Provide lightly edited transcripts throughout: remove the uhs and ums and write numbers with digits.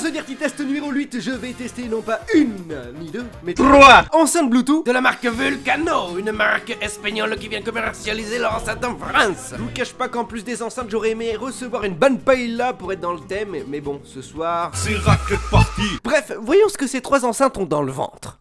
Dans ce Dirty Test numéro 8, je vais tester non pas une, ni deux, mais 3 enceintes Bluetooth de la marque Vulcano, une marque espagnole qui vient commercialiser leur enceinte en France. Je vous cache pas qu'en plus des enceintes, j'aurais aimé recevoir une bonne paella pour être dans le thème, mais bon, ce soir... c'est raclette party. Bref, voyons ce que ces 3 enceintes ont dans le ventre.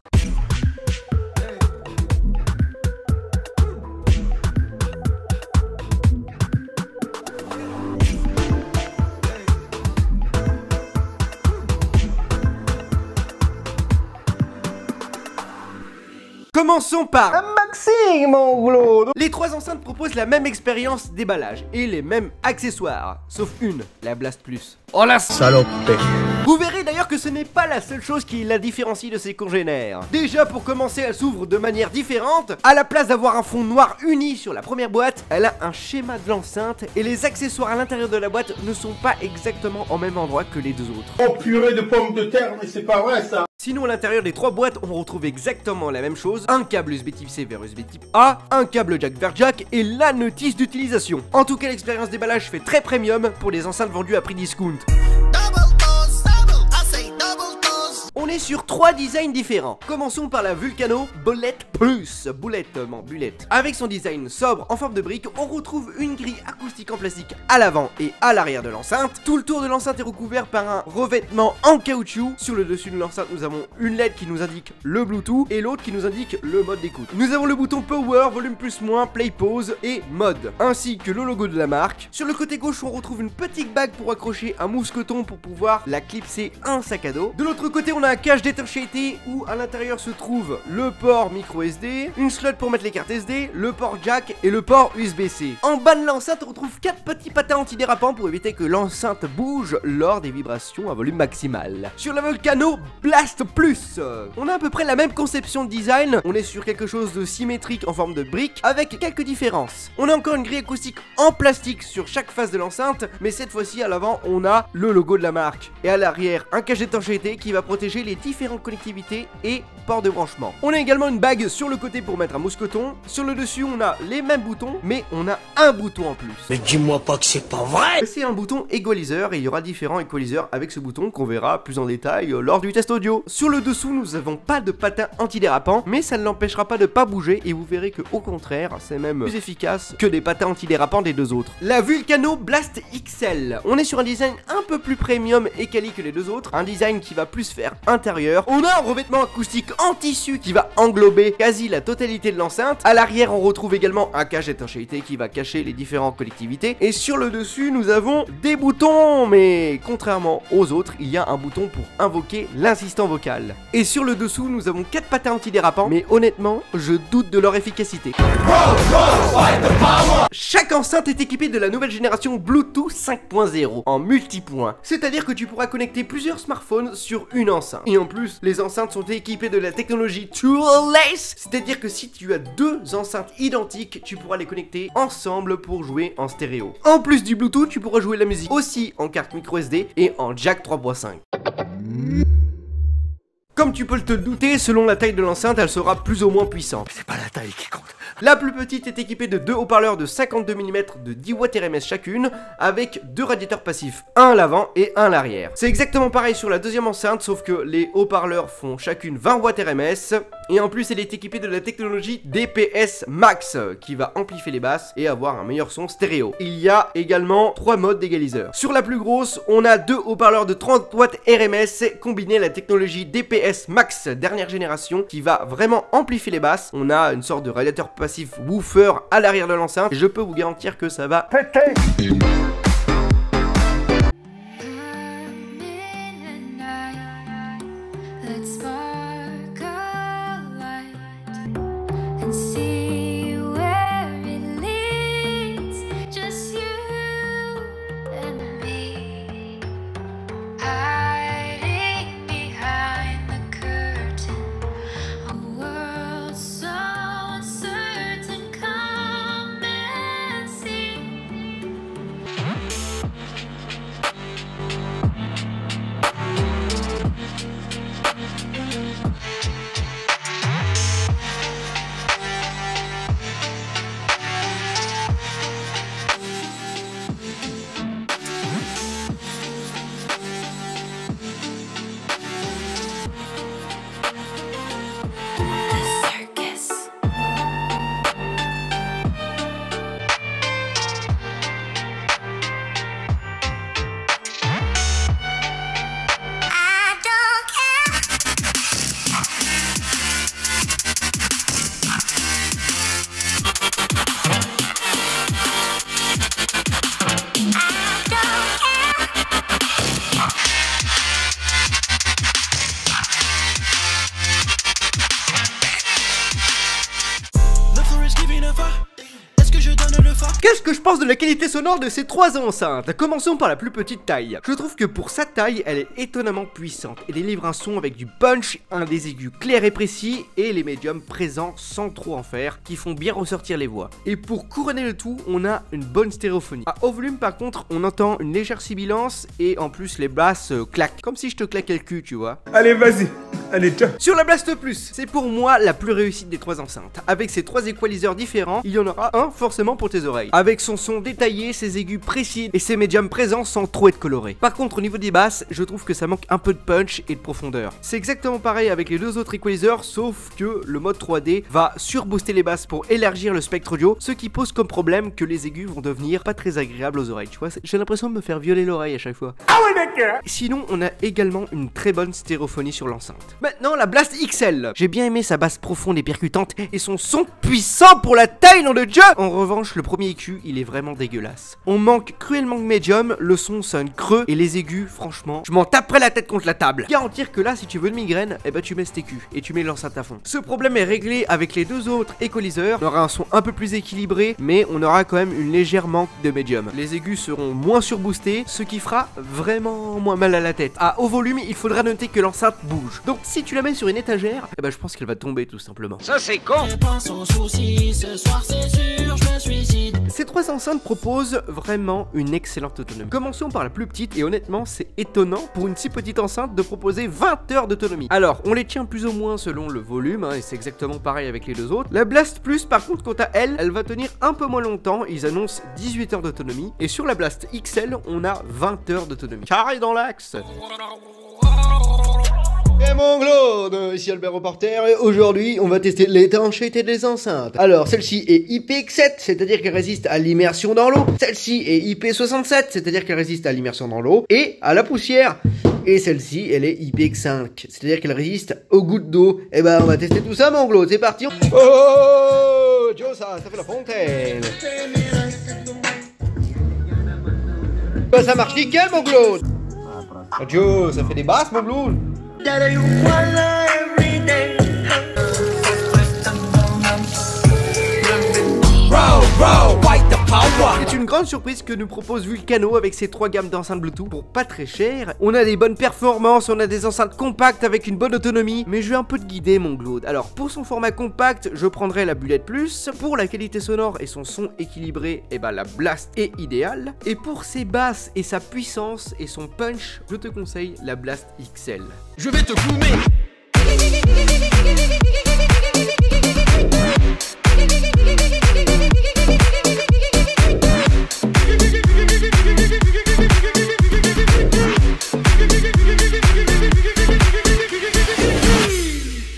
Commençons par Maxime mon boulot. Les 3 enceintes proposent la même expérience déballage et les mêmes accessoires, sauf une, la Blast Plus. Oh la salope. Vous verrez d'ailleurs que ce n'est pas la seule chose qui la différencie de ses congénères. Déjà pour commencer, elle s'ouvre de manière différente. À la place d'avoir un fond noir uni sur la première boîte, elle a un schéma de l'enceinte et les accessoires à l'intérieur de la boîte ne sont pas exactement au même endroit que les 2 autres. Oh purée de pommes de terre, mais c'est pas vrai ça. Sinon, à l'intérieur des 3 boîtes, on retrouve exactement la même chose. Un câble USB type C vers USB type A, un câble jack vers jack et la notice d'utilisation. En tout cas, l'expérience déballage fait très premium pour les enceintes vendues à prix discount. On est sur 3 designs différents. Commençons par la Vulcano Bullet Plus. Boulette. Avec son design sobre en forme de brique, on retrouve une grille acoustique en plastique à l'avant et à l'arrière de l'enceinte. Tout le tour de l'enceinte est recouvert par un revêtement en caoutchouc. Sur le dessus de l'enceinte, nous avons une LED qui nous indique le Bluetooth et l'autre qui nous indique le mode d'écoute. Nous avons le bouton Power, volume plus moins, play pause et mode, ainsi que le logo de la marque. Sur le côté gauche, on retrouve une petite bague pour accrocher un mousqueton pour pouvoir la clipser un sac à dos. De l'autre côté, on a un cache d'étanchéité où à l'intérieur se trouve le port micro SD, une slot pour mettre les cartes SD, le port jack et le port USB-C. En bas de l'enceinte, on retrouve 4 petits patins antidérapants pour éviter que l'enceinte bouge lors des vibrations à volume maximal. Sur la Vulcano Blast Plus, on a à peu près la même conception de design. On est sur quelque chose de symétrique en forme de brique avec quelques différences. On a encore une grille acoustique en plastique sur chaque face de l'enceinte, mais cette fois-ci à l'avant, on a le logo de la marque et à l'arrière, un cache d'étanchéité qui va protéger les différentes connectivités et ports de branchement. On a également une bague sur le côté pour mettre un mousqueton. Sur le dessus, on a les mêmes boutons, mais on a un bouton en plus. Mais dis-moi pas que c'est pas vrai. C'est un bouton equalizer et il y aura différents equalizers avec ce bouton qu'on verra plus en détail lors du test audio. Sur le dessous, nous n'avons pas de patin antidérapant, mais ça ne l'empêchera pas de pas bouger et vous verrez que au contraire, c'est même plus efficace que des patins antidérapants des 2 autres. La Vulcano Blast XL. On est sur un design un peu plus premium et quali que les 2 autres, un design qui va plus faire intérieur. On a un revêtement acoustique en tissu qui va englober quasi la totalité de l'enceinte. À l'arrière, on retrouve également un cache d'étanchéité qui va cacher les différentes connectivités. Et sur le dessus, nous avons des boutons, mais contrairement aux autres, il y a un bouton pour invoquer l'assistant vocal. Et sur le dessous, nous avons 4 patins antidérapants, mais honnêtement, je doute de leur efficacité. Chaque enceinte est équipée de la nouvelle génération Bluetooth 5.0 en multipoint. C'est-à-dire que tu pourras connecter plusieurs smartphones sur une enceinte. Et en plus, les enceintes sont équipées de la technologie Toolless, c'est-à-dire que si tu as 2 enceintes identiques, tu pourras les connecter ensemble pour jouer en stéréo. En plus du Bluetooth, tu pourras jouer la musique aussi en carte micro SD et en jack 3.5. Comme tu peux te douter, selon la taille de l'enceinte, elle sera plus ou moins puissante. C'est pas la taille qui compte. La plus petite est équipée de 2 haut-parleurs de 52 mm de 10 watts RMS chacune, avec 2 radiateurs passifs, un à l'avant et un à l'arrière. C'est exactement pareil sur la deuxième enceinte, sauf que les haut-parleurs font chacune 20 watts RMS, et en plus elle est équipée de la technologie DPS Max, qui va amplifier les basses et avoir un meilleur son stéréo. Il y a également 3 modes d'égaliseur. Sur la plus grosse, on a 2 haut-parleurs de 30 watts RMS, combinés à la technologie DPS Max dernière génération, qui va vraiment amplifier les basses. On a une sorte de radiateur passif woofer à l'arrière de l'enceinte et je peux vous garantir que ça va péter. que je pense de la qualité sonore de ces trois enceintes. Commençons par la plus petite taille. Je trouve que pour sa taille, elle est étonnamment puissante et délivre un son avec du punch, un des aigus clairs et précis et les médiums présents sans trop en faire, qui font bien ressortir les voix. Et pour couronner le tout, on a une bonne stéréophonie. À haut volume par contre, on entend une légère sibilance et en plus les basses claquent, comme si je te claquais le cul, tu vois. Allez, vas-y. Allez, ciao. Sur la Blast Plus, c'est pour moi la plus réussie des trois enceintes. Avec ses trois équaliseurs différents, il y en aura un forcément pour tes oreilles. Avec son son détaillé, ses aigus précis et ses médiums présents sans trop être colorés. Par contre, au niveau des basses, je trouve que ça manque un peu de punch et de profondeur. C'est exactement pareil avec les deux autres équaliseurs, sauf que le mode 3D va surbooster les basses pour élargir le spectre audio, ce qui pose comme problème que les aigus vont devenir pas très agréables aux oreilles. Tu vois, j'ai l'impression de me faire violer l'oreille à chaque fois. Ah ouais, d'accord. Sinon, on a également une très bonne stéréophonie sur l'enceinte. Maintenant, la Blast XL. J'ai bien aimé sa basse profonde et percutante et son son puissant pour la taille, nom de Dieu. En revanche, le premier EQ, il est vraiment dégueulasse. On manque cruellement de médium, le son sonne creux et les aigus, franchement, je m'en taperai la tête contre la table. Garantir que là, si tu veux une migraine, eh ben tu mets cet EQ et tu mets l'enceinte à fond. Ce problème est réglé avec les deux autres équaliseurs. On aura un son un peu plus équilibré, mais on aura quand même une légère manque de médium. Les aigus seront moins surboostés, ce qui fera vraiment moins mal à la tête. À haut volume, il faudra noter que l'enceinte bouge. Donc si tu la mets sur une étagère, eh ben je pense qu'elle va tomber tout simplement. Ça c'est con. Ces trois enceintes proposent vraiment une excellente autonomie. Commençons par la plus petite et honnêtement c'est étonnant pour une si petite enceinte de proposer 20 heures d'autonomie. Alors on les tient plus ou moins selon le volume et c'est exactement pareil avec les deux autres. La Blast Plus par contre quant à elle, elle va tenir un peu moins longtemps, ils annoncent 18 heures d'autonomie et sur la Blast XL on a 20 heures d'autonomie. Carré dans l'axe. Et mon Claude, ici Albert Reporter, et aujourd'hui on va tester l'étanchéité des enceintes. Alors celle-ci est IPX7, c'est-à-dire qu'elle résiste à l'immersion dans l'eau. Celle-ci est IP67, c'est-à-dire qu'elle résiste à l'immersion dans l'eau et à la poussière. Et celle-ci, elle est IPX5, c'est-à-dire qu'elle résiste aux gouttes d'eau. Et ben on va tester tout ça mon Claude, c'est parti. Oh, Joe, ça fait la fontaine. Bah, ça marche nickel mon Claude. Joe, ça fait des basses mon Claude. C'est une grande surprise que nous propose Vulcano avec ses trois gammes d'enceintes Bluetooth pour pas très cher. On a des bonnes performances, on a des enceintes compactes avec une bonne autonomie, mais je vais un peu te guider mon Claude. Alors pour son format compact, je prendrai la Bullet Plus. Pour la qualité sonore et son son équilibré, et ben la Blast est idéale. Et pour ses basses et sa puissance et son punch, je te conseille la Blast XL. Je vais te fumer.